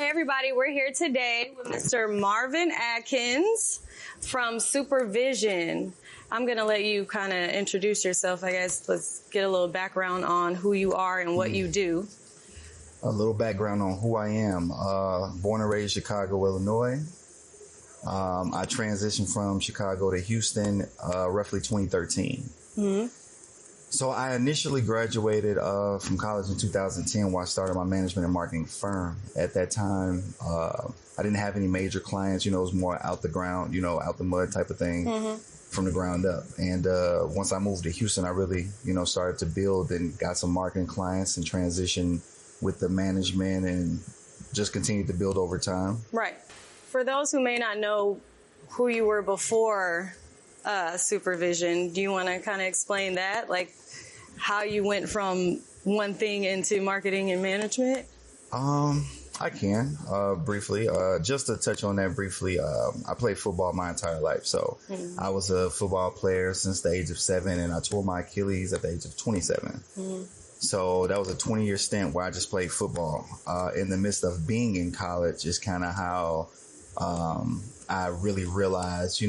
Hey everybody, we're here today with Mr. Marvin Atkins from Supervision. I'm going to let you kind of introduce yourself, I guess. Let's get a little background on who you are and what you do. A little background on who I am. Born and raised Chicago, Illinois. I transitioned from Chicago to Houston roughly 2013. Mm-hmm. So I initially graduated from college in 2010 where I started my management and marketing firm. At that time, I didn't have any major clients. It was more out the ground, out the mud type of thing from the ground up. And once I moved to Houston, I really, started to build and got some marketing clients and transition with the management and just continued to build over time. Right. For those who may not know who you were before Supervision, do you want to kind of explain that? Like how you went from one thing into marketing and management? I can briefly. Just to touch on that briefly, I played football my entire life. So I was a football player since the age of 7, and I tore my Achilles at the age of 27. So that was a 20-year stint where I just played football. In the midst of being in college is kind of how I really realized,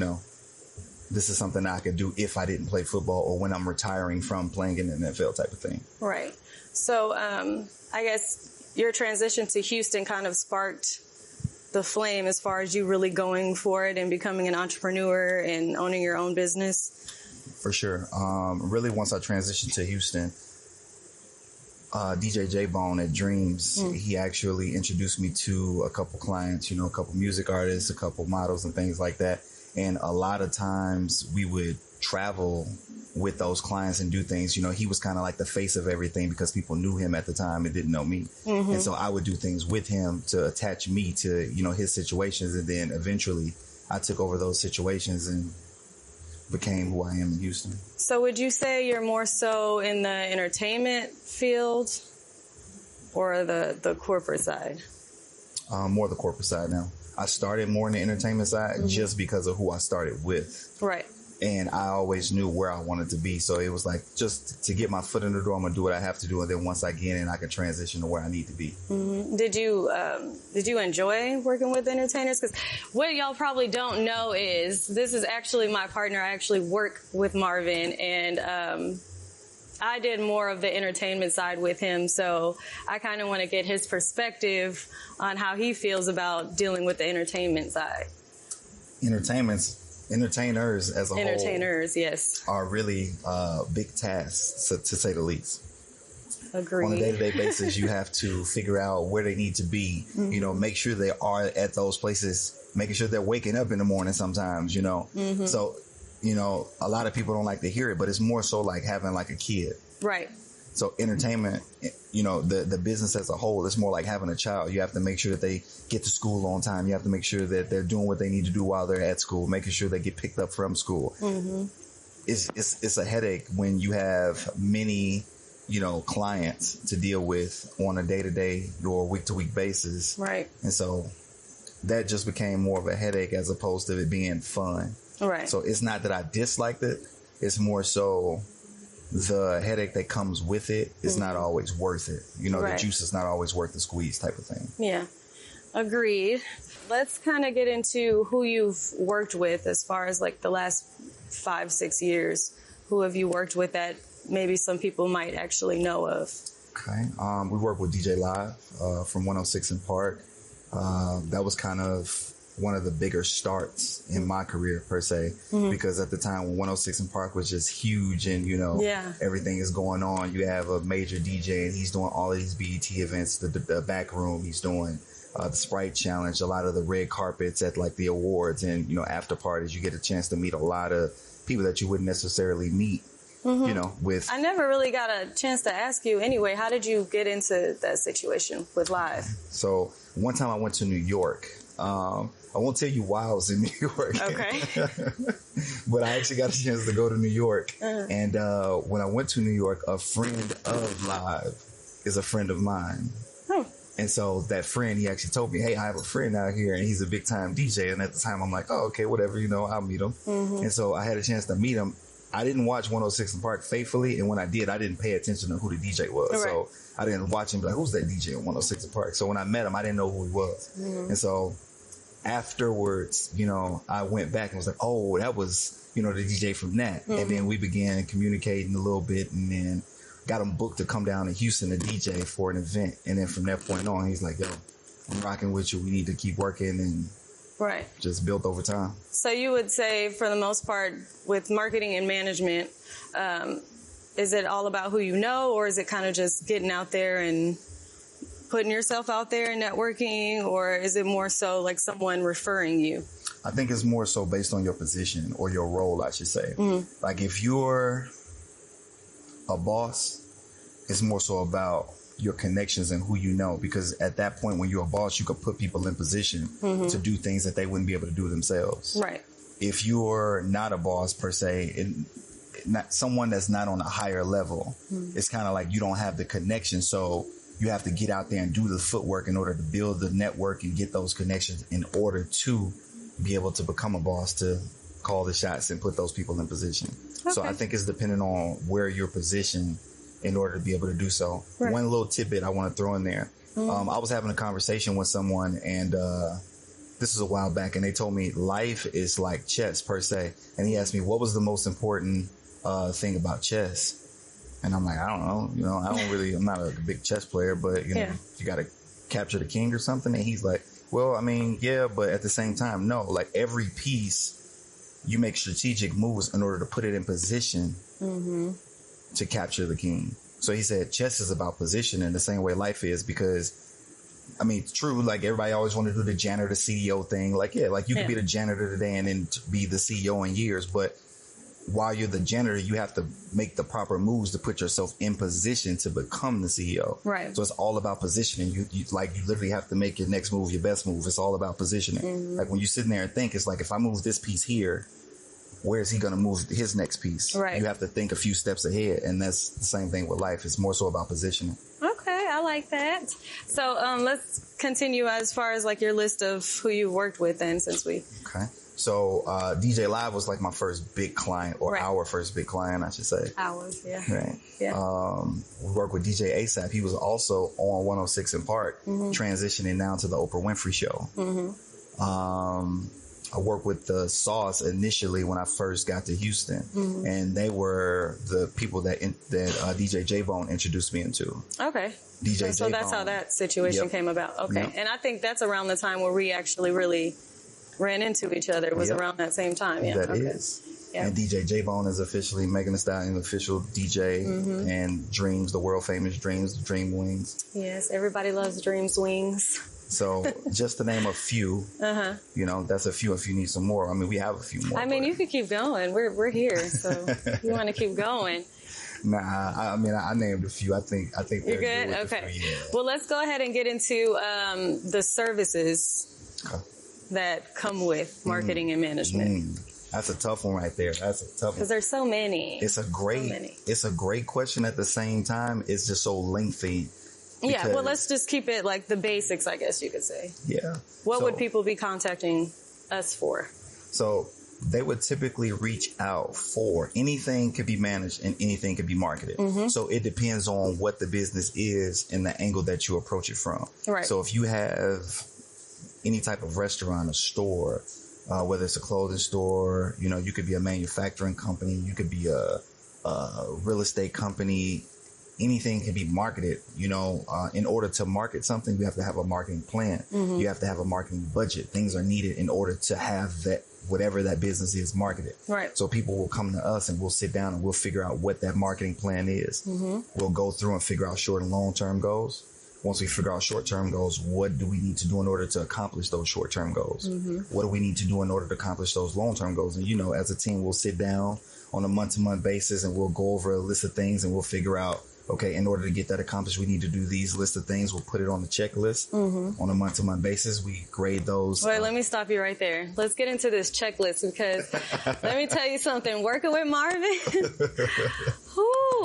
this is something I could do if I didn't play football or when I'm retiring from playing in the NFL type of thing. Right. So I guess your transition to Houston kind of sparked the flame as far as you really going for it and becoming an entrepreneur and owning your own business. For sure. Really, once I transitioned to Houston, DJ J-Bone at Dreams, he actually introduced me to a couple clients, a couple music artists, a couple models and things like that. And a lot of times we would travel with those clients and do things. He was kind of like the face of everything because people knew him at the time and didn't know me. And so I would do things with him to attach me to, his situations. And then eventually I took over those situations and became who I am in Houston. So would you say you're more so in the entertainment field or the corporate side? More the corporate side now. I started more in the entertainment side just because of who I started with. Right. And I always knew where I wanted to be. So it was like, just to get my foot in the door, I'm going to do what I have to do. And then once I get in, I can transition to where I need to be. Did you enjoy working with entertainers? Because what y'all probably don't know is this is actually my partner. I actually work with Marvin, and I did more of the entertainment side with him. So I kind of want to get his perspective on how he feels about dealing with the entertainment side. Entertainers as a whole, yes, are really big tasks, to say the least. Agreed. On a day-to-day basis, you have to figure out where they need to be, make sure they are at those places, making sure they're waking up in the morning sometimes, So, a lot of people don't like to hear it, but it's more so like having like a kid. Right. So entertainment, the business as a whole, it's more like having a child. You have to make sure that they get to school on time. You have to make sure that they're doing what they need to do while they're at school, making sure they get picked up from school. It's a headache when you have many, clients to deal with on a day-to-day or week-to-week basis. Right. And so that just became more of a headache as opposed to it being fun. Right. So it's not that I disliked it. It's more so the headache that comes with it is not always worth it. The juice is not always worth the squeeze type of thing. Yeah, agreed. Let's kind of get into who you've worked with as far as like the last 5-6 years. Who have you worked with that maybe some people might actually know of? Okay. We worked with DJ Live from 106 in Park. That was kind of one of the bigger starts in my career per se, because at the time when 106 in Park was just huge and, everything is going on. You have a major DJ and he's doing all of these BET events, the back room, he's doing the Sprite Challenge, a lot of the red carpets at like the awards and, after parties. You get a chance to meet a lot of people that you wouldn't necessarily meet, with. I never really got a chance to ask you anyway, how did you get into that situation with Live? So one time I went to New York. I won't tell you why I was in New York. Okay. But I actually got a chance to go to New York. And when I went to New York, a friend of Live is a friend of mine. And so that friend, he actually told me, hey, I have a friend out here and he's a big time DJ. And at the time I'm like, oh, okay, whatever, I'll meet him. And so I had a chance to meet him. I didn't watch 106 in Park faithfully, and when I did, I didn't pay attention to who the DJ was. Right. So I didn't watch him be like, who's that DJ on 106 in Park? So when I met him, I didn't know who he was. Mm-hmm. And so afterwards, you know, I went back and was like, oh, that was, you know, the DJ from that. Mm-hmm. And then we began communicating a little bit, and then got him booked to come down to Houston to DJ for an event. And then from that point on, he's like, yo, I'm rocking with you. We need to keep working, and just built over time. So you would say, for the most part, with marketing and management, is it all about who you know, or is it kind of just getting out there and putting yourself out there and networking, or is it more so like someone referring you? I think it's more so based on your position or your role, I should say. Mm-hmm. Like if you're a boss, it's more so about your connections and who you know, because at that point when you're a boss, you could put people in position to do things that they wouldn't be able to do themselves. Right. If you're not a boss per se, not someone that's not on a higher level, it's kind of like you don't have the connection. So you have to get out there and do the footwork in order to build the network and get those connections in order to be able to become a boss, to call the shots and put those people in position. Okay. So I think it's dependent on where you're positioned in order to be able to do so. Right. One little tidbit I want to throw in there. I was having a conversation with someone, and this is a while back, and they told me life is like chess per se. And he asked me, what was the most important thing about chess? And I'm like, I don't know. You know, I'm not a big chess player, but you know, you got to capture the king or something. And he's like, well, I mean, yeah, but at the same time, no, like every piece you make strategic moves in order to put it in position to capture the king. So he said chess is about position in the same way life is, because I mean, it's true. Like everybody always want to do the janitor, CEO thing. Like, yeah, like you could be the janitor today and then be the CEO in years. But while you're the janitor, you have to make the proper moves to put yourself in position to become the CEO. Right. So it's all about positioning. You literally have to make your next move your best move. It's all about positioning. Like when you're sitting there and think, it's like, if I move this piece here, where is he going to move his next piece? Right. You have to think a few steps ahead. And that's the same thing with life. It's more so about positioning. Okay, I like that. So let's continue as far as like your list of who you worked with then, since we... Okay. So DJ Live was like my first big client, or our first big client, I should say. Ours, yeah. Right. Yeah. We worked with DJ ASAP. He was also on 106 in Park, transitioning now to the Oprah Winfrey Show. I worked with the Sauce initially when I first got to Houston, and they were the people that DJ J-Bone introduced me into. Okay. DJ so that's how that situation came about. Okay. Yep. And I think that's around the time where we actually really ran into each other. It was around that same time. Yeah. That is. Yeah. And DJ J-Bone is officially Megan Thee Stallion's official DJ, and Dreams, the world famous Dreams, Dream Wings. Yes, everybody loves Dreams Wings. So just to name a few, you know, that's a few. If you need some more, I mean, we have a few more. I mean, you could keep going. We're here, so if you want to keep going. Nah, I mean, I named a few. I think you're good. Okay. Well, let's go ahead and get into the services that come with marketing and management. That's a tough one right there. That's a tough one. Because there's so many. It's a great question. At the same time, it's just so lengthy. Yeah, well, let's just keep it like the basics, I guess you could say. Yeah. What would people be contacting us for? So they would typically reach out for anything could be managed and anything could be marketed. So it depends on what the business is and the angle that you approach it from. Right. So if you have any type of restaurant or store, whether it's a clothing store, you know, you could be a manufacturing company, you could be a real estate company. Anything can be marketed, you know. In order to market something, you have to have a marketing plan. You have to have a marketing budget. Things are needed in order to have that, whatever that business is, marketed. Right. So people will come to us and we'll sit down and we'll figure out what that marketing plan is. We'll go through and figure out short and long-term goals. Once we figure out short-term goals, what do we need to do in order to accomplish those short-term goals? What do we need to do in order to accomplish those long-term goals? And, you know, as a team, we'll sit down on a month-to-month basis and we'll go over a list of things and we'll figure out, okay, in order to get that accomplished, we need to do these list of things. We'll put it on the checklist on a month-to-month basis. We grade those. Wait, let me stop you right there. Let's get into this checklist, because let me tell you something. Working with Marvin,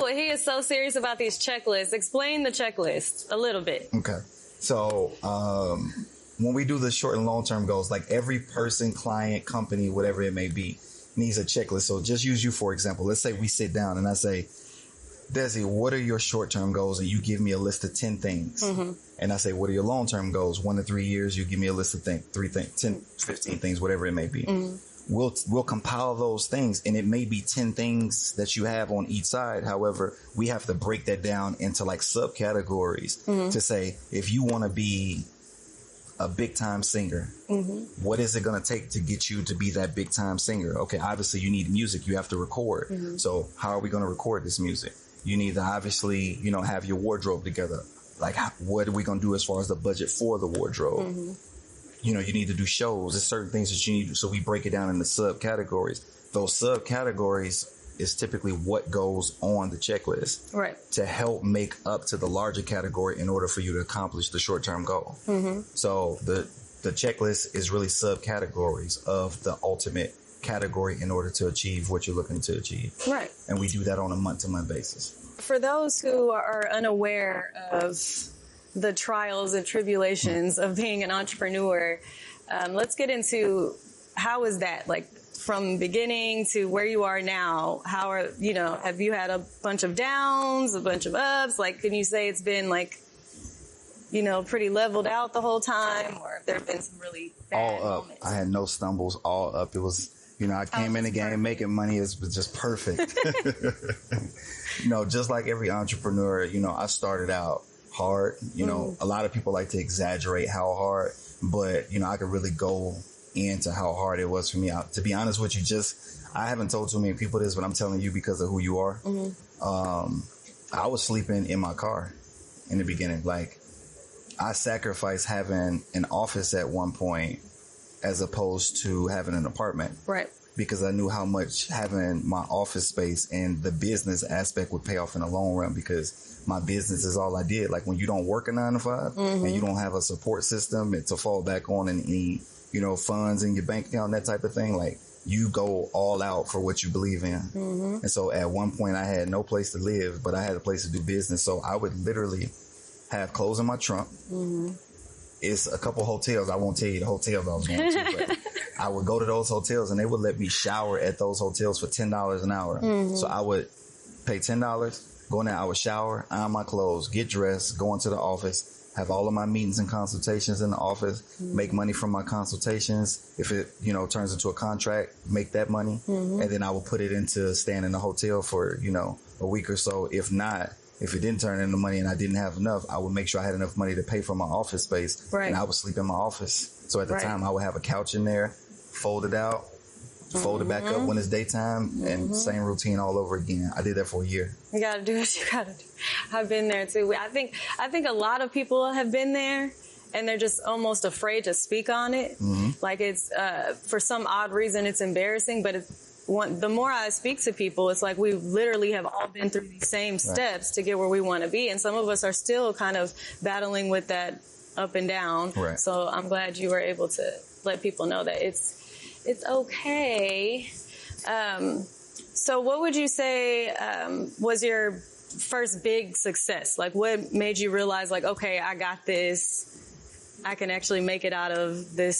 he is so serious about these checklists. Explain the checklist a little bit. Okay. So when we do the short and long-term goals, like every person, client, company, whatever it may be, needs a checklist. So just use you for example. Let's say we sit down and I say, Desi, what are your short-term goals? And you give me a list of 10 things. And I say, what are your long-term goals? 1 to 3 years, you give me a list of 10, 15 things, whatever it may be. We'll compile those things, and it may be 10 things that you have on each side. However, we have to break that down into like subcategories to say, if you want to be a big time singer, what is it going to take to get you to be that big time singer? Okay, obviously you need music, you have to record. So how are we going to record this music? You need to obviously, you know, have your wardrobe together. Like, what are we going to do as far as the budget for the wardrobe? You know, you need to do shows. There's certain things that you need to do. So we break it down into subcategories. Those subcategories is typically what goes on the checklist to help make up to the larger category in order for you to accomplish the short-term goal. So the checklist is really subcategories of the ultimate category in order to achieve what you're looking to achieve. And we do that on a month-to-month basis. For those who are unaware of the trials and tribulations of being an entrepreneur, let's get into how is that, like, from beginning to where you are now. How are, you know, have you had a bunch of downs, a bunch of ups? Like, can you say it's been like, you know, pretty leveled out the whole time, or have there been some really bad all up moments? I had no stumbles, all up. It was, you know, I came in the game making money. It was just perfect. You know, just like every entrepreneur, you know, I started out hard. You know, a lot of people like to exaggerate how hard, but, you know, I could really go into how hard it was for me. To be honest with you, I haven't told too many people this, but I'm telling you because of who you are. I was sleeping in my car in the beginning. Like, I sacrificed having an office at one point as opposed to having an apartment. Because I knew how much having my office space and the business aspect would pay off in the long run, because my business is all I did. Like, when you don't work a 9 to 5 and you don't have a support system to fall back on and any, you know, funds in your bank account, that type of thing, like, you go all out for what you believe in. And so at one point I had no place to live, but I had a place to do business. So I would literally have clothes in my trunk. It's a couple hotels. I won't tell you the hotels I was going to, but I would go to those hotels and they would let me shower at those hotels for $10 an hour. So I would pay $10, go in there, I would shower, iron my clothes, get dressed, go into the office, have all of my meetings and consultations in the office, make money from my consultations. If it, you know, turns into a contract, make that money. And then I would put it into staying in the hotel for, you know, a week or so. If it didn't turn into money and I didn't have enough, I would make sure I had enough money to pay for my office space. And I would sleep in my office. So at the time, I would have a couch in there, fold it out, fold it back up when it's daytime, and same routine all over again. I did that for a year. You gotta do what you gotta do. I've been there too. I think a lot of people have been there, and they're just almost afraid to speak on it. Like, it's for some odd reason it's embarrassing, but the more I speak to people, it's like we literally have all been through these same steps to get where we want to be, and some of us are still kind of battling with that up and down. So I'm glad you were able to let people know that it's okay. So what would you say was your first big success? Like, what made you realize, like, okay, I got this. I can actually make it out of this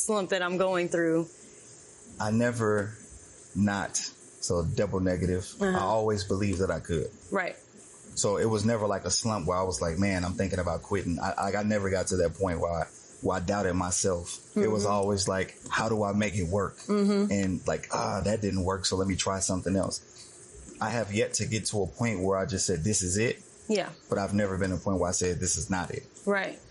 slump that I'm going through. I never so double negative. I always believed that I could. So it was never like a slump where I was like, man, I'm thinking about quitting. I never got to that point where I doubted myself. It was always like, how do I make it work? And like, that didn't work, so let me try something else. I have yet to get to a point where I just said, this is it. But I've never been to a point where I said, this is not it.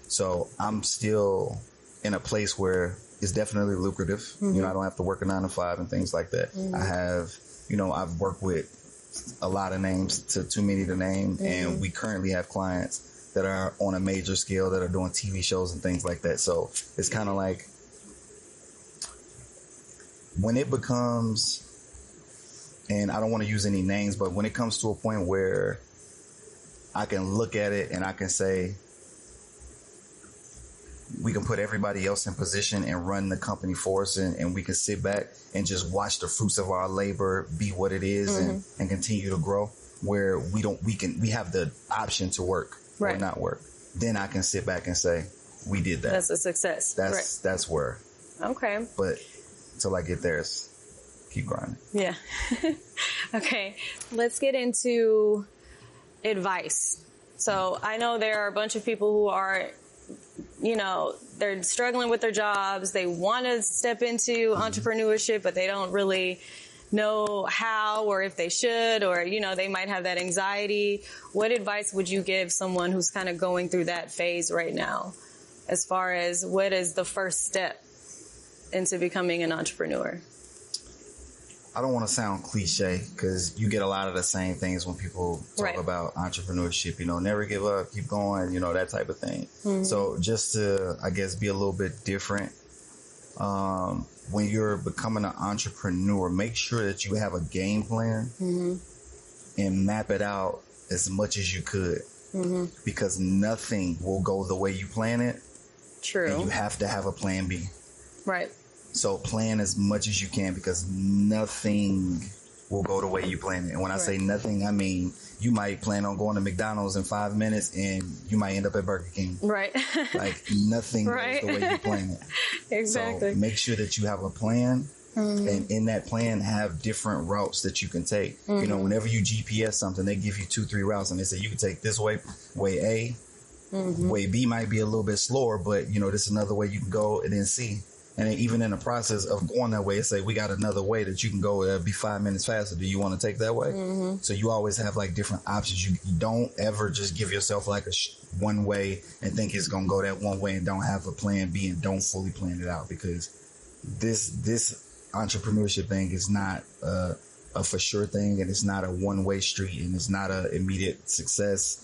So I'm still in a place where it's definitely lucrative. You know, I don't have to work a 9 to 5 and things like that. I have, you know, I've worked with a lot of names, too many to name, and we currently have clients that are on a major scale that are doing TV shows and things like that. So it's kind of like, when it becomes, and I don't want to use any names, but when it comes to a point where I can look at it and I can say, we can put everybody else in position and run the company for us, and we can sit back and just watch the fruits of our labor be what it is and continue to grow, where we have the option to work or not work. Then I can sit back and say, we did that. That's a success. That's where. Okay. But till I get there, it's keep grinding. Yeah. Okay. Let's get into advice. So I know there are a bunch of people who are, they're struggling with their jobs. They want to step into entrepreneurship, but they don't really know how or if they should, or, they might have that anxiety. What advice would you give someone who's kind of going through that phase right now, as far as what is the first step into becoming an entrepreneur? I don't want to sound cliche because you get a lot of the same things when people talk about entrepreneurship, never give up, keep going, that type of thing. So just to, I guess, be a little bit different, when you're becoming an entrepreneur, make sure that you have a game plan and map it out as much as you could, because nothing will go the way you plan it. True. And you have to have a plan B. Right. So plan as much as you can, because nothing will go the way you plan it. And when I say nothing, I mean you might plan on going to McDonald's in 5 minutes and you might end up at Burger King. Right. Like nothing goes the way you plan it. Exactly. So make sure that you have a plan, and in that plan have different routes that you can take. Whenever you GPS something, they give you 2-3 routes and they say you can take this way A. Way B might be a little bit slower, but this is another way you can go, and then C. And then even in the process of going that way, say we got another way that you can go. It'll be 5 minutes faster. Do you want to take that way? So you always have like different options. You don't ever just give yourself like a one way and think it's going to go that one way and don't have a plan B and don't fully plan it out, because this entrepreneurship thing is not a for sure thing, and it's not a one-way street, and it's not a immediate success.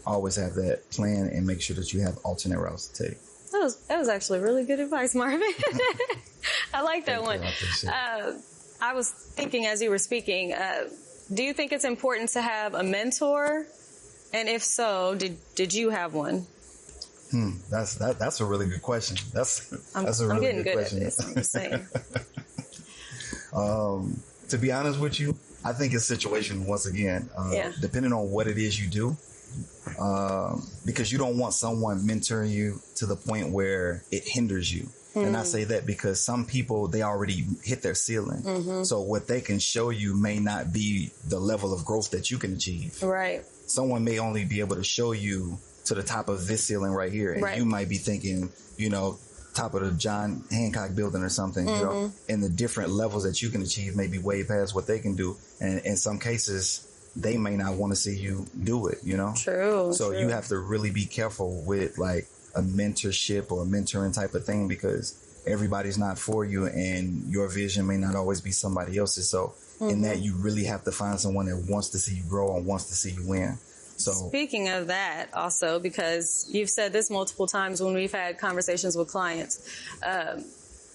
Always have that plan and make sure that you have alternate routes to take. That was actually really good advice, Marvin. I like that one. I was thinking as you were speaking, do you think it's important to have a mentor? And if so, did you have one? That's a really good question. That's a really good question. I'm getting good at this. I'm just saying. To be honest with you, I think it's situational once again, depending on what it is you do. Because you don't want someone mentoring you to the point where it hinders you. And I say that because some people, they already hit their ceiling. So what they can show you may not be the level of growth that you can achieve. Right. Someone may only be able to show you to the top of this ceiling right here. And you might be thinking, top of the John Hancock building or something, and the different levels that you can achieve may be way past what they can do. And in some cases, they may not want to see you do it, True. So you have to really be careful with like a mentorship or a mentoring type of thing, because everybody's not for you and your vision may not always be somebody else's. So in that, you really have to find someone that wants to see you grow and wants to see you win. So speaking of that also, because you've said this multiple times when we've had conversations with clients,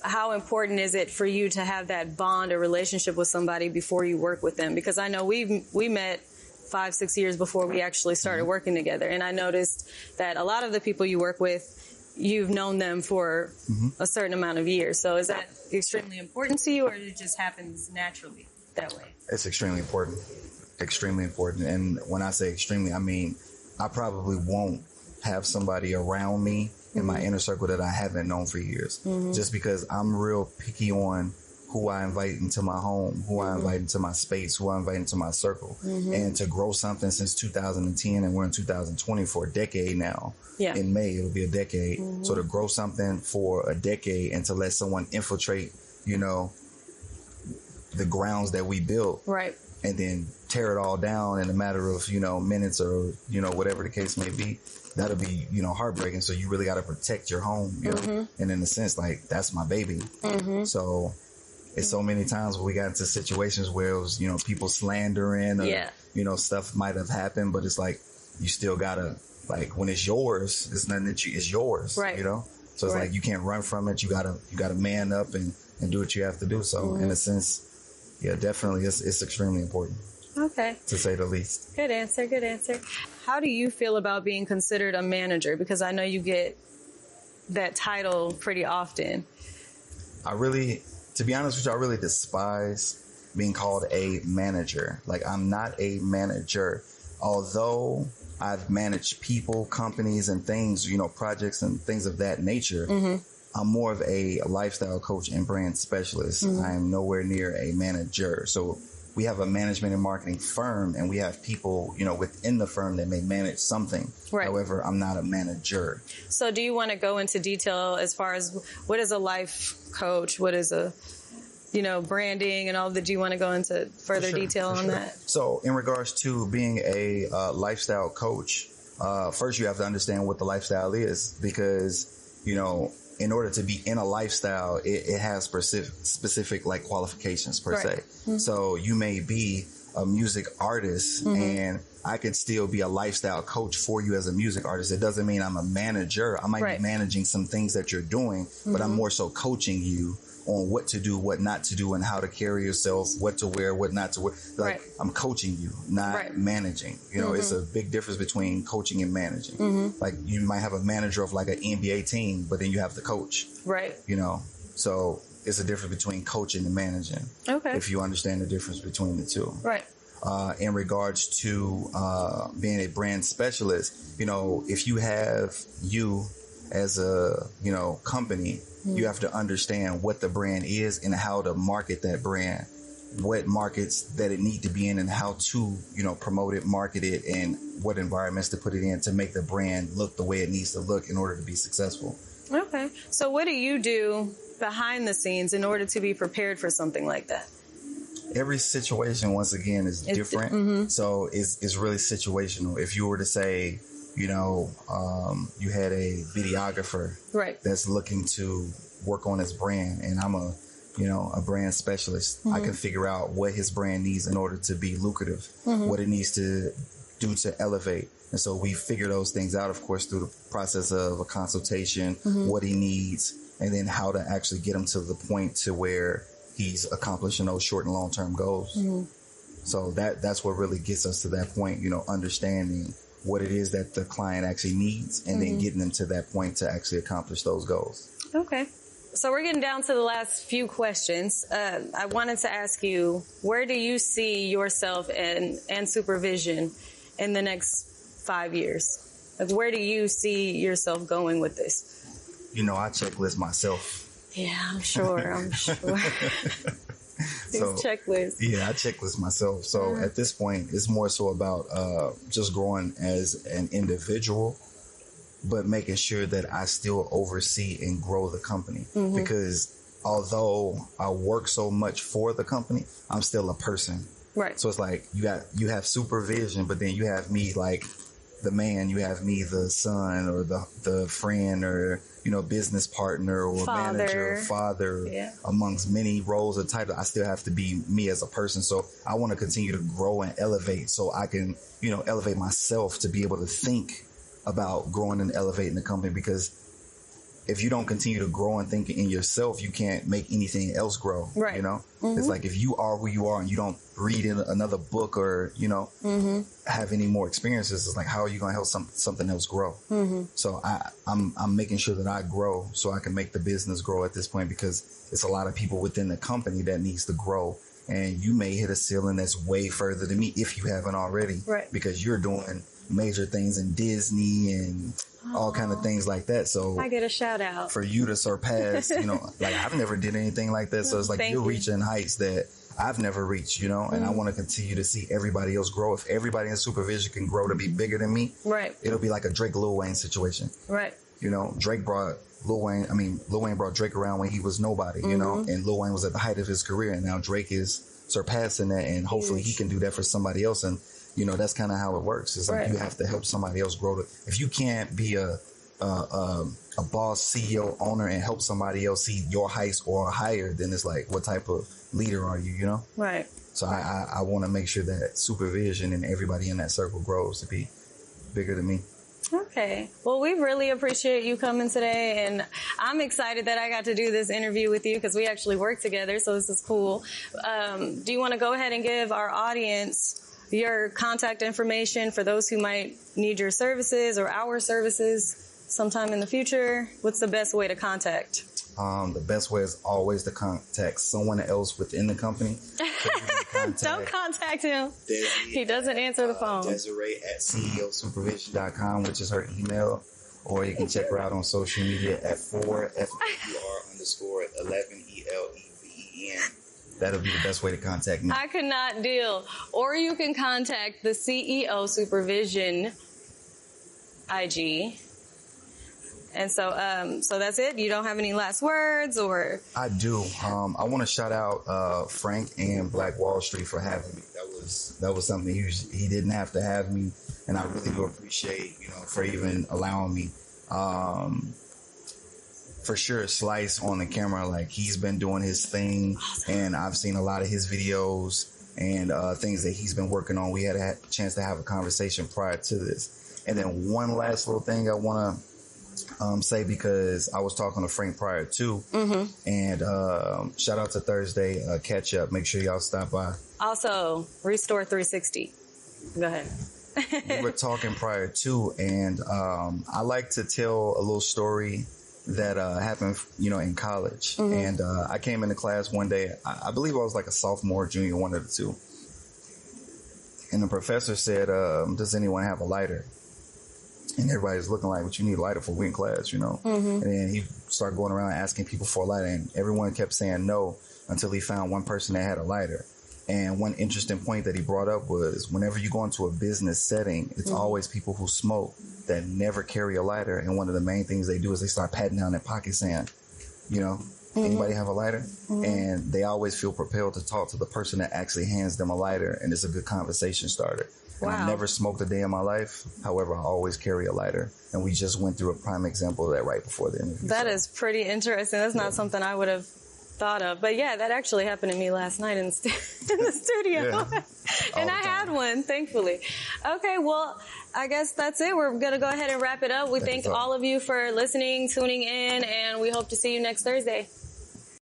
how important is it for you to have that bond or relationship with somebody before you work with them? Because I know we met 5-6 years before we actually started working together. And I noticed that a lot of the people you work with, you've known them for a certain amount of years. So is that extremely important to you, or it just happens naturally that way? It's extremely important. Extremely important. And when I say extremely, I mean, I probably won't have somebody around me in my inner circle that I haven't known for years, just because I'm real picky on who I invite into my home, who I invite into my space, who I invite into my circle. And to grow something since 2010, and we're in 2020 for a decade now. In May, it'll be a decade. So to grow something for a decade and to let someone infiltrate, the grounds that we built. Right. And then tear it all down in a matter of, minutes or, whatever the case may be. That'll be, heartbreaking. So you really got to protect your home, and in a sense, like, that's my baby. So it's so many times where we got into situations where it was, people slandering or, stuff might have happened, but it's like, you still gotta, like, when it's yours, it's nothing that it's yours, right. So it's like, you can't run from it. You gotta man up and do what you have to do. So in a sense, definitely it's extremely important. Okay. To say the least. Good answer. Good answer. How do you feel about being considered a manager? Because I know you get that title pretty often. To be honest with you, I really despise being called a manager. Like, I'm not a manager. Although I've managed people, companies, and things, projects and things of that nature, I'm more of a lifestyle coach and brand specialist. I am nowhere near a manager. So we have a management and marketing firm, and we have people, within the firm that may manage something. Right. However, I'm not a manager. So do you want to go into detail as far as what is a life coach? What is a, branding and all that? Do you want to go into further detail on that? So in regards to being a lifestyle coach, first you have to understand what the lifestyle is, because, in order to be in a lifestyle, it has specific like qualifications per se. So you may be a music artist and I could still be a lifestyle coach for you as a music artist. It doesn't mean I'm a manager. I might be managing some things that you're doing, but I'm more so coaching you on what to do, what not to do, and how to carry yourself, what to wear, what not to wear. I'm coaching you, not managing. It's a big difference between coaching and managing. Like you might have a manager of like an NBA team, but then you have the coach. Right. So it's a difference between coaching and managing. Okay. If you understand the difference between the two. Right. In regards to being a brand specialist, if you have you as a, company, you have to understand what the brand is and how to market that brand, what markets that it need to be in and how to, promote it, market it, and what environments to put it in to make the brand look the way it needs to look in order to be successful. Okay. So what do you do behind the scenes in order to be prepared for something like that? Every situation, once again, is different. So it's really situational. If you were to say, you had a videographer that's looking to work on his brand, and I'm a brand specialist. I can figure out what his brand needs in order to be lucrative, what it needs to do to elevate. And so we figure those things out, of course, through the process of a consultation, what he needs, and then how to actually get him to the point to where he's accomplishing those short and long-term goals. So that's what really gets us to that point, understanding what it is that the client actually needs, and then getting them to that point to actually accomplish those goals. Okay. So we're getting down to the last few questions. I wanted to ask you, where do you see yourself and supervision in the next 5 years? Like, where do you see yourself going with this? I checklist myself. Yeah, I'm sure. So, checklists. Yeah, I checklist myself. So at this point, it's more so about just growing as an individual, but making sure that I still oversee and grow the company. Because although I work so much for the company, I'm still a person. Right. So it's like you have supervision, but then you have me like the man, you have me the son or the friend or business partner or manager, father, amongst many roles or titles. I still have to be me as a person. So I want to continue to grow and elevate so I can, elevate myself to be able to think about growing and elevating the company. Because if you don't continue to grow and think in yourself, you can't make anything else grow. Right. It's like if you are who you are and you don't read in another book or, have any more experiences, it's like, how are you going to help something else grow? So I'm making sure that I grow so I can make the business grow at this point, because it's a lot of people within the company that needs to grow. And you may hit a ceiling that's way further than me if you haven't already. Right. Because you're doing major things in Disney and all kind of things like that. So I get a shout out for you to surpass, like I've never did anything like that. So it's like you're reaching heights that I've never reached, and I want to continue to see everybody else grow. If everybody in supervision can grow to be bigger than me, right, it'll be like a Drake Lil Wayne situation. Right. Drake brought Lil Wayne brought Drake around when he was nobody, and Lil Wayne was at the height of his career, and now Drake is surpassing that, and hopefully he can do that for somebody else. And that's kind of how it works. It's like you have to help somebody else grow. If you can't be a boss, CEO, owner, and help somebody else see your heights or higher, then it's like, what type of leader are you? Right. So I want to make sure that supervision and everybody in that circle grows to be bigger than me. Okay. Well, we really appreciate you coming today, and I'm excited that I got to do this interview with you because we actually work together, so this is cool. Do you want to go ahead and give our audience your contact information for those who might need your services or our services sometime in the future? What's the best way to contact? The best way is always to contact someone else within the company. Don't contact him. Desi, he doesn't answer the phone. Desiree at CEOsupervision.com, which is her email. or you can check her out on social media at 4FWR_11ELEVEN. That'll be the best way to contact me. I could not deal. Or you can contact the CEO Supervision IG. And so that's it. You don't have any last words, or? I do. I want to shout out Frank and Black Wall Street for having me. That was something he didn't have to have me, and I really do appreciate, for even allowing me. For sure, Slice on the camera, like, he's been doing his thing, and I've seen a lot of his videos and things that he's been working on. We had a chance to have a conversation prior to this. And then one last little thing I want to say, because I was talking to Frank prior too, and shout out to Thursday Catch Up. Make sure y'all stop by. Also, Restore 360. Go ahead. We were talking prior too, and I like to tell a little story that happened, in college. And I came into class one day. I believe I was like a sophomore, junior, one of the two. And the professor said, "Does anyone have a lighter?" And everybody's looking like, "What you need a lighter for? We in class, And then he started going around asking people for a lighter, and everyone kept saying no until he found one person that had a lighter. And one interesting point that he brought up was, whenever you go into a business setting, it's always people who smoke that never carry a lighter. And one of the main things they do is they start patting down their pockets saying, anybody have a lighter? And they always feel propelled to talk to the person that actually hands them a lighter, and it's a good conversation starter. Wow. I've never smoked a day in my life. However, I always carry a lighter. And we just went through a prime example of that right before the interview. That is pretty interesting. That's not something I would have thought of. But yeah, that actually happened to me last night in the studio. Yeah. And I had one, thankfully. Okay, well, I guess that's it. We're going to go ahead and wrap it up. We thank all of you for listening, tuning in, and we hope to see you next Thursday.